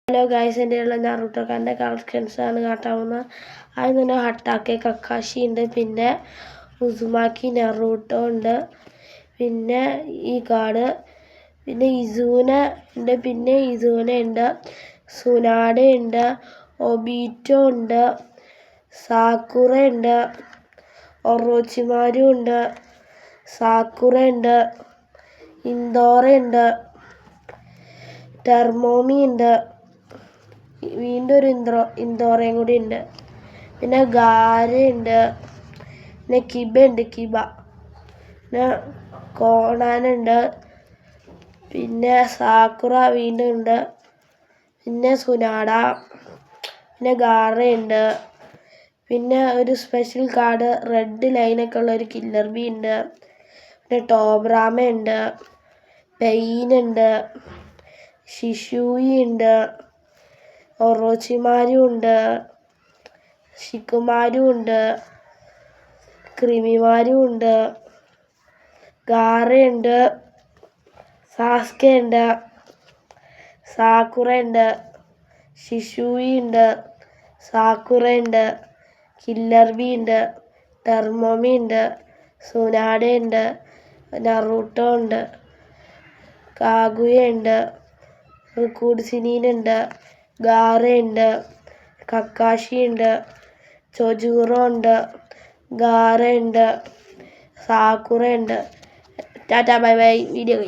Hello guys, എൻ്റെ ഉള്ള നാറൂട്ടോക്കാരൻ്റെ കളക്ഷൻസാണ് കാട്ടാൻ പോകുന്നത്. അതിൽ തന്നെ ഹട്ടാക്കെ കക്കാഷി ഉണ്ട്, പിന്നെ ഉസുമാക്കി നറൂട്ടോ ഉണ്ട്, പിന്നെ ഈ കാർഡ്, പിന്നെ ഇസൂന ഉണ്ട്, പിന്നെ ഇസൂന ഉണ്ട്, സുനാഡ ഉണ്ട്, ഒബീറ്റോ ഉണ്ട്, സാക്കുറ ഉണ്ട്, ഒറോച്ചിമാരു ഉണ്ട്, സാക്കുറ ഉണ്ട്, ഇന്തോറ ഉണ്ട്, ടെർമോമി ഉണ്ട്, വീണ്ടും ഒരു ഇന്തോറയും കൂടി ഉണ്ട്, പിന്നെ ഗാര ഉണ്ട്, പിന്നെ കിബ ഉണ്ട്, പിന്നെ കോണാനുണ്ട്, പിന്നെ സാക്കുറ വീണ്ടും ഉണ്ട്, പിന്നെ സുനാഡ, പിന്നെ ഗാറയുണ്ട്, പിന്നെ ഒരു സ്പെഷ്യൽ കാർഡ് റെഡ് ലൈനൊക്കെ ഉള്ള ഒരു കില്ലർ ബി ഉണ്ട്, പിന്നെ ടോബ്രാമ ഉണ്ട്, പെയിനുണ്ട്, ഷിഷൂയി ഉണ്ട്, ഒറോച്ചിമാരും ഉണ്ട്, ഷിക്കുമാരും ഉണ്ട്, ക്രിമിമാരും ഉണ്ട്, ഗാറയുണ്ട്, സാസ്കെ ഉണ്ട്, സാക്കുറ ഉണ്ട്, ഷിഷൂയി ഉണ്ട്, സാക്കുറ ഉണ്ട്, കില്ലർ ബി ഉണ്ട്, ടെർമോമി ഉണ്ട്, സുനാഡ ഉണ്ട്, നറൂട്ടോ ഉണ്ട്, കാഗുയ ഉണ്ട്, റിക്കൂഡ്സിനീനുണ്ട്, ഗാറയുണ്ട്, കക്കാഷി ഉണ്ട്, ചൊജൂറോ ഉണ്ട്, ഗാറയുണ്ട്, സാക്കുറ ഉണ്ട്. Tata bye bye. വീഡിയോ